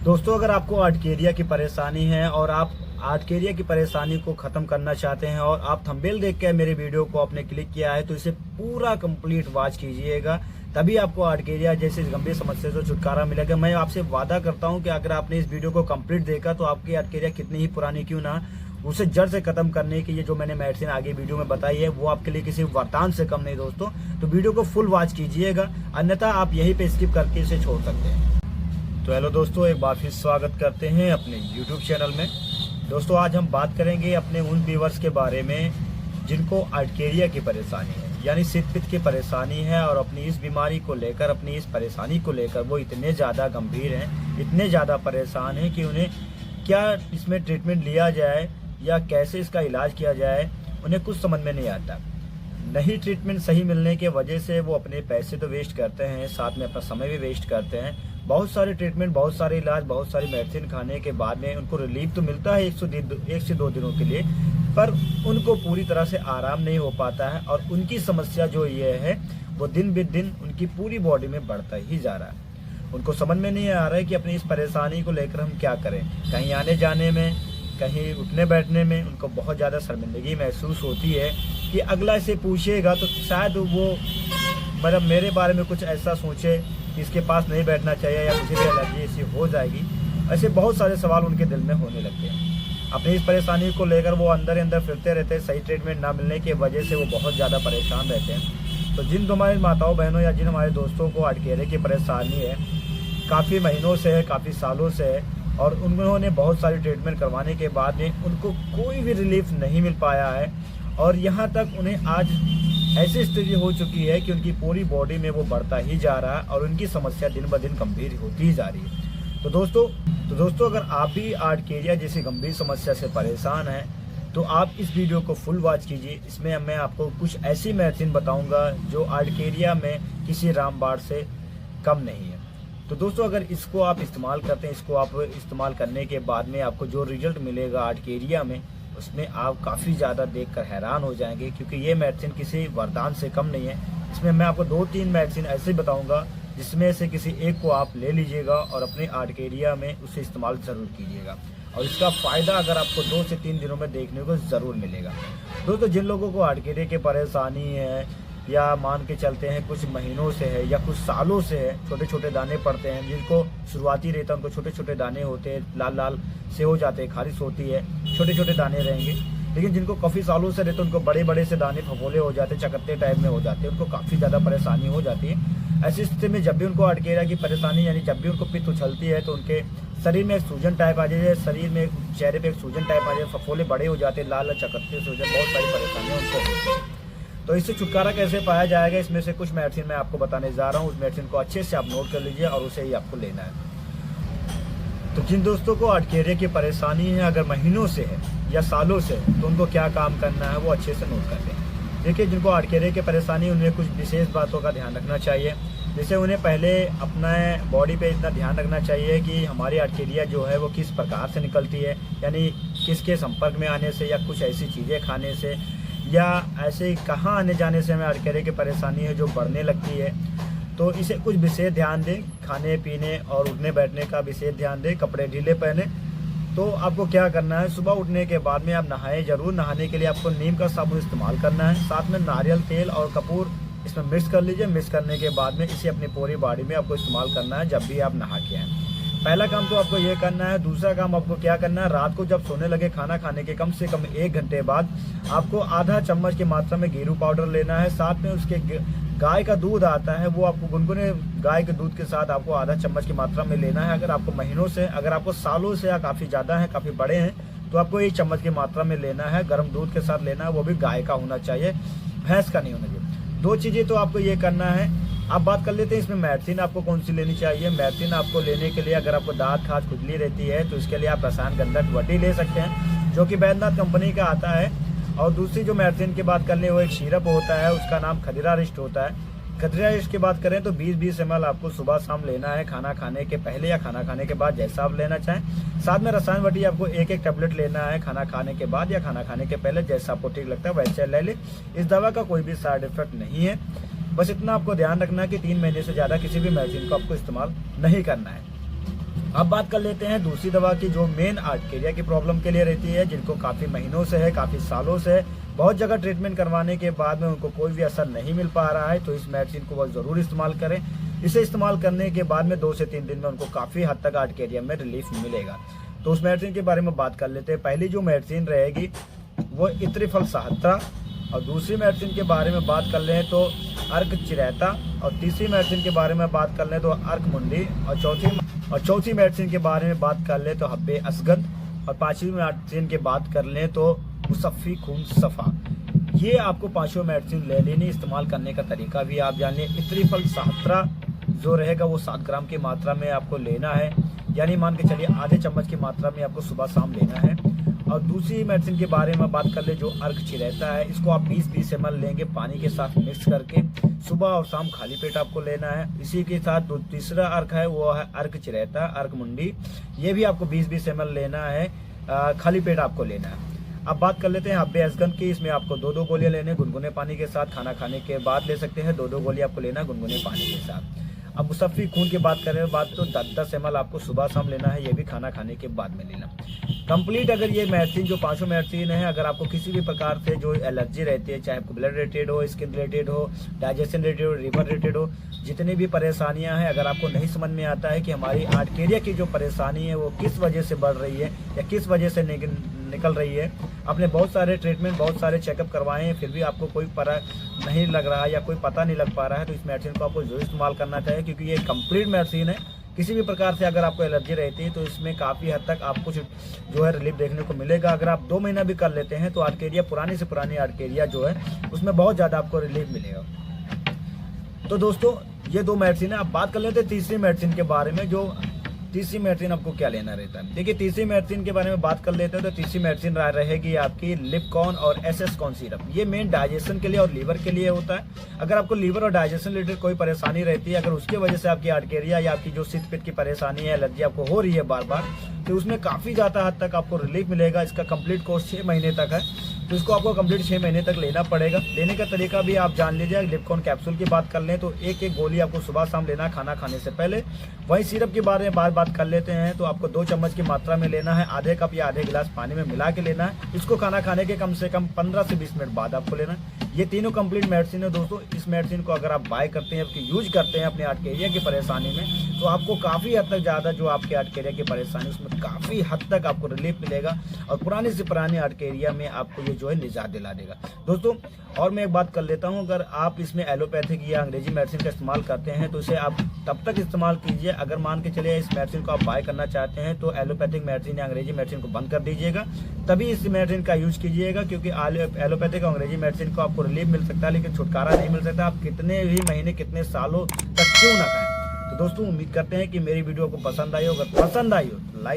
दोस्तों, अगर आपको आर्टकेरिया की परेशानी है और आप आर्टकेरिया की परेशानी को ख़त्म करना चाहते हैं और आप थंबनेल देख के मेरे वीडियो को आपने क्लिक किया है तो इसे पूरा कंप्लीट वॉच कीजिएगा, तभी आपको आर्टकेरिया जैसी गंभीर समस्या से छुटकारा मिलेगा। मैं आपसे वादा करता हूं कि अगर आपने इस वीडियो को कंप्लीट देखा तो आपकी आर्टकेरिया कितनी ही पुरानी क्यों ना, उसे जड़ से खत्म करने की ये जो मैंने मेडिसिन आगे वीडियो में बताई है वो आपके लिए किसी वरदान से कम नहीं। दोस्तों, तो वीडियो को फुल वॉच कीजिएगा, अन्यथा आप यहीं पे स्किप करके इसे छोड़ सकते हैं। तो हेलो दोस्तों, एक बार फिर स्वागत करते हैं अपने YouTube चैनल में। दोस्तों, आज हम बात करेंगे अपने उन व्यूअर्स के बारे में जिनको आर्टकेरिया की परेशानी है, यानी सिर पित्त की परेशानी है, और अपनी इस बीमारी को लेकर, अपनी इस परेशानी को लेकर वो इतने ज़्यादा गंभीर हैं, इतने ज़्यादा परेशान हैं कि उन्हें क्या इसमें ट्रीटमेंट लिया जाए या कैसे इसका इलाज किया जाए उन्हें कुछ समझ में नहीं आता। नहीं ट्रीटमेंट सही मिलने के वजह से वो अपने पैसे तो वेस्ट करते हैं, साथ में अपना समय भी वेस्ट करते हैं। बहुत सारे ट्रीटमेंट, बहुत सारे इलाज, बहुत सारी मेडिसिन खाने के बाद में उनको रिलीफ तो मिलता है 1 से 2 दिनों के लिए, पर उनको पूरी तरह से आराम नहीं हो पाता है। और उनकी समस्या जो ये है वो दिन ब दिन उनकी पूरी बॉडी में बढ़ता ही जा रहा है। उनको समझ में नहीं आ रहा है कि अपनी इस परेशानी को लेकर हम क्या करें। कहीं आने जाने में, कहीं उठने बैठने में उनको बहुत ज़्यादा शर्मिंदगी महसूस होती है कि अगला इसे पूछेगा तो शायद वो मतलब मेरे बारे में कुछ ऐसा सोचे कि इसके पास नहीं बैठना चाहिए या मुझे भी एलर्जी ऐसी हो जाएगी। ऐसे बहुत सारे सवाल उनके दिल में होने लगते हैं। अपनी इस परेशानी को लेकर वो अंदर अंदर फिरते रहते हैं। सही ट्रीटमेंट ना मिलने की वजह से वो बहुत ज़्यादा परेशान रहते हैं। तो जिन हमारे माताओं बहनों या जिन हमारे दोस्तों को आर्टकेरिया की परेशानी है, काफ़ी महीनों से है, काफ़ी सालों से है, और उन्होंने बहुत सारी ट्रीटमेंट करवाने के बाद में उनको कोई भी रिलीफ नहीं मिल पाया है, और यहाँ तक उन्हें आज ऐसी स्थिति हो चुकी है कि उनकी पूरी बॉडी में वो बढ़ता ही जा रहा है और उनकी समस्या दिन ब दिन गंभीर होती ही जा रही है। तो दोस्तों अगर आप भी आर्टकेरिया जैसी गंभीर समस्या से परेशान हैं तो आप इस वीडियो को फुल वॉच कीजिए। इसमें मैं आपको कुछ ऐसी मेडिसिन बताऊंगा जो आर्टकेरिया में किसी रामबाण से कम नहीं है। तो दोस्तों, अगर इसको आप इस्तेमाल करते हैं, इसको आप इस्तेमाल करने के बाद में आपको जो रिजल्ट मिलेगा आर्टकेरिया में, उसमें आप काफ़ी ज़्यादा देखकर हैरान हो जाएंगे, क्योंकि ये मेडिसिन किसी वरदान से कम नहीं है। इसमें मैं आपको 2-3 मेडिसिन ऐसे बताऊंगा जिसमें से किसी एक को आप ले लीजिएगा और अपने आर्टकेरिया में उसे इस्तेमाल ज़रूर कीजिएगा, और इसका फ़ायदा अगर आपको 2 से 3 दिनों में देखने को ज़रूर मिलेगा। दोस्तों, जिन लोगों को आर्टकेरिया की परेशानी है या मान के चलते हैं कुछ महीनों से है या कुछ सालों से है, छोटे छोटे दाने पड़ते हैं, जिनको शुरुआती रहता है उनको छोटे छोटे दाने होते हैं, लाल लाल से हो जाते हैं, खारिश होती है, छोटे छोटे दाने रहेंगे। लेकिन जिनको काफ़ी सालों से रहते हैं उनको बड़े बड़े से दाने फफोले हो जाते हैं, चकत्ते टाइप में हो जाते हैं, उनको काफ़ी ज़्यादा परेशानी हो जाती है। ऐसी स्थिति में जब भी उनको आर्टकेरिया की परेशानी, यानी जब भी उनको पित्त उछलती है तो उनके शरीर में एक सूजन टाइप आ जाए, शरीर में चेहरे पर एक सूजन टाइप आ जाए, फफोले बड़े हो जाते हैं, लाल लाल चकत्ते से हो जाए, बहुत सारी परेशानियाँ उनको होती हैं। तो इससे छुटकारा कैसे पाया जाएगा, इसमें से कुछ मेडिसिन मैं आपको बताने जा रहा हूँ। उस मेडिसिन को अच्छे से आप नोट कर लीजिए और उसे ही आपको लेना है। तो जिन दोस्तों को आर्टकेरिया की परेशानी है, अगर महीनों से है या सालों से है, तो उनको क्या काम करना है वो अच्छे से नोट कर लें। देखिए, जिनको आर्टकेरिया की परेशानी, उन्हें कुछ विशेष बातों का ध्यान रखना चाहिए। जैसे उन्हें पहले अपना बॉडी पे इतना ध्यान रखना चाहिए कि हमारी आर्टकेरिया जो है वो किस प्रकार से निकलती है, यानी किसके संपर्क में आने से या कुछ ऐसी चीज़ें खाने से या ऐसे कहाँ आने जाने से हमें आर्टकेरिया की परेशानी है जो बढ़ने लगती है। तो इसे कुछ विशेष ध्यान दें, खाने पीने और उठने बैठने का विशेष ध्यान दें, कपड़े ढीले पहने। तो आपको क्या करना है, सुबह उठने के बाद में आप नहाएं जरूर। नहाने के लिए आपको नीम का साबुन इस्तेमाल करना है, साथ में नारियल तेल और कपूर इसमें मिक्स कर लीजिए। मिक्स करने के बाद में इसे अपनी पूरी बॉडी में आपको इस्तेमाल करना है जब भी आप नहा के आएँ। पहला काम तो आपको ये करना है। दूसरा काम आपको क्या करना है, रात को जब सोने लगे खाना खाने के कम से कम 1 घंटे बाद आपको आधा चम्मच की मात्रा में गेरू पाउडर लेना है। साथ में उसके गाय का दूध आता है, वो आपको गुनगुने गाय के दूध के साथ आपको आधा चम्मच की मात्रा में लेना है। अगर आपको महीनों से, अगर आपको सालों से या काफ़ी ज़्यादा है, काफ़ी बड़े हैं, तो आपको 1 चम्मच की मात्रा में लेना है। गर्म दूध के साथ लेना है, वो भी गाय का होना चाहिए, भैंस का नहीं होना चाहिए। 2 चीज़ें तो आपको ये करना है। अब बात कर लेते हैं इसमें मेडिसिन आपको कौन सी लेनी चाहिए। मेडिसिन आपको लेने के लिए, अगर आपको दांत खाज खुजली रहती है तो इसके लिए आप रसायन गंधक वटी ले सकते हैं, जो कि बैद्यनाथ कंपनी का आता है। और दूसरी जो मेडिसिन की बात कर ले वो एक सिरप होता है, उसका नाम खदीरा रिस्ट होता है। खदीरा रिस्ट की बात करें तो 20-20 ml आपको सुबह शाम लेना है, खाना खाने के पहले या खाना खाने के बाद, जैसा आप लेना चाहें। साथ में रसायन वटी आपको 1-1 टैबलेट लेना है, खाना खाने के बाद या खाना खाने के पहले, जैसा आपको ठीक लगता है वैसे ले ले। इस दवा का कोई भी साइड इफेक्ट नहीं है। बस इतना आपको ध्यान रखना है कि 3 महीने से ज़्यादा किसी भी मेडिसिन को आपको इस्तेमाल नहीं करना है। अब बात कर लेते हैं दूसरी दवा की, जो मेन आर्टकेरिया की प्रॉब्लम के लिए रहती है, जिनको काफ़ी महीनों से है, काफ़ी सालों से है, बहुत जगह ट्रीटमेंट करवाने के बाद में उनको कोई भी असर नहीं मिल पा रहा है। तो इस मेडिसिन को वो ज़रूर इस्तेमाल करें। इसे इस्तेमाल करने के बाद में 2 से 3 दिन में उनको काफ़ी हद तक आर्टकेरिया में रिलीफ मिलेगा। तो उस मेडिसिन के बारे में बात कर लेते हैं। पहली जो मेडिसिन रहेगी वो इत्रिफल सहत्रा, और दूसरी मेडिसिन के बारे में बात कर लें तो अर्क चिरैता, और तीसरी मेडिसिन के बारे में बात कर लें तो अर्क मुंडी, और चौथी मेडिसिन के बारे में बात कर लें तो हब्बे असगद, और पांचवी मेडिसिन की बात कर लें तो मुसफ़ी खून सफ़ा। ये आपको पांचों मेडिसिन ले लेनी, इस्तेमाल करने का तरीका भी आप जान लें। इत्रिफल सहत्रा जो रहेगा वो 7 ग्राम की मात्रा में आपको लेना है, यानी मान के चलिए आधे चम्मच की मात्रा में आपको सुबह शाम लेना है। और दूसरी मेडिसिन के बारे में बात कर ले जो अर्क चिरैता है, इसको आप 20-20 ml लेंगे पानी के साथ मिक्स करके, सुबह और शाम खाली पेट आपको लेना है। इसी के साथ तीसरा अर्क है वो है अर्क चिरैता, अर्क मुंडी, ये भी आपको 20-20 ml लेना है, खाली पेट आपको लेना है। अब बात कर लेते हैं हब्बे असगन की। इसमें आपको 2-2 गोलियां लेने गुनगुने पानी के साथ, खाना खाने के बाद ले सकते हैं। 2-2 गोली आपको लेना है गुनगुने पानी के साथ। अब मुसफ़ी खून की बात करें तो 10-10 ml आपको सुबह शाम लेना है, ये भी खाना खाने के बाद में लेना। कंप्लीट अगर ये मेडिसिन जो पांचों मेडिसिन है, अगर आपको किसी भी प्रकार से जो एलर्जी रहती है, चाहे आपको ब्लड रिलेटेड हो, स्किन रिलेटेड हो, डाइजेशन रिलेटेड हो, लिवर रिलेटेड हो, जितनी भी परेशानियां हैं, अगर आपको नहीं समझ में आता है कि हमारी आर्टकेरिया की जो परेशानी है वो किस वजह से बढ़ रही है या किस वजह से निकल रही है, आपने बहुत सारे ट्रीटमेंट, बहुत सारे चेकअप करवाए हैं, फिर भी आपको कोई फर्क नहीं लग रहा है या कोई पता नहीं लग पा रहा है, तो इस मेडिसिन को आपको जरूर इस्तेमाल करना चाहिए, क्योंकि ये कंप्लीट मेडिसिन है। किसी भी प्रकार से अगर आपको एलर्जी रहती है तो इसमें काफ़ी हद तक आपको जो है रिलीफ देखने को मिलेगा। अगर आप 2 महीना भी कर लेते हैं तो आर्टकेरिया, पुरानी से पुरानी आर्टकेरिया जो है उसमें बहुत ज़्यादा आपको रिलीफ मिलेगा। तो दोस्तों ये 2 मेडिसिन है। अब बात कर लेते हैं तीसरी मेडिसिन के बारे में, जो तीसरी मेडिसिन आपको क्या लेना रहता है। देखिए तीसरी मेडिसिन के बारे में बात कर लेते हैं तो तीसरी मेडिसिन रहेगी आपकी लिपकॉन और एसएसकॉन सिरप। ये मेन डाइजेशन के लिए और लीवर के लिए होता है। अगर आपको लीवर और डाइजेशन रिलेटेड कोई परेशानी रहती है, अगर उसके वजह से आपकी आर्टकेरिया या आपकी जो शीत पित्त की परेशानी है, एलर्जी आपको हो रही है बार बार, तो उसमें काफ़ी ज़्यादा हद तक आपको रिलीफ मिलेगा। इसका कंप्लीट कोर्स 6 महीने तक है, तो इसको आपको कंप्लीट 6 महीने तक लेना पड़ेगा। लेने का तरीका भी आप जान लीजिए। लिपकॉन कैप्सूल की बात कर लें तो 1-1 गोली आपको सुबह शाम लेना खाना खाने से पहले। वहीं सिरप के बारे में बात कर लेते हैं तो आपको 2 चम्मच की मात्रा में लेना है, आधे कप या आधे गिलास पानी में मिला के लेना है। इसको खाना खाने के कम से कम 15 से 20 मिनट बाद आपको लेना है। ये तीनों कंप्लीट मेडिसिन है दोस्तों। इस मेडिसिन को अगर आप बाय करते हैं, यूज करते हैं अपने आर्टकेरिया की परेशानी में, तो आपको काफ़ी हद तक ज़्यादा जो आपके आर्टकेरिया की परेशानी उसमें काफ़ी हद तक आपको रिलीफ मिलेगा और पुरानी से पुरानी आर्टकेरिया में आपको ये जो है निजात दिला देगा दोस्तों। और मैं एक बात कर लेता हूँ, अगर आप इसमें एलोपैथिक या अंग्रेजी मेडिसिन का इस्तेमाल करते हैं तो इसे आप तब तक इस्तेमाल कीजिए। अगर मान के चलिए इस मेडिसिन को आप बाय करना चाहते हैं तो एलोपैथिक मेडिसिन या अंग्रेजी मेडिसिन को बंद कर दीजिएगा, तभी इस मेडिसिन का यूज कीजिएगा। क्योंकि एलोपैथिक और अंग्रेजी मेडिसिन को आपको रिलीफ मिल सकता है लेकिन छुटकारा नहीं मिल सकता, आप कितने भी महीने कितने सालों तक क्यों ना खाएं। तो दोस्तों उम्मीद करते हैं कि मेरी वीडियो को पसंद आई हो। अगर पसंद आई हो तो लाइक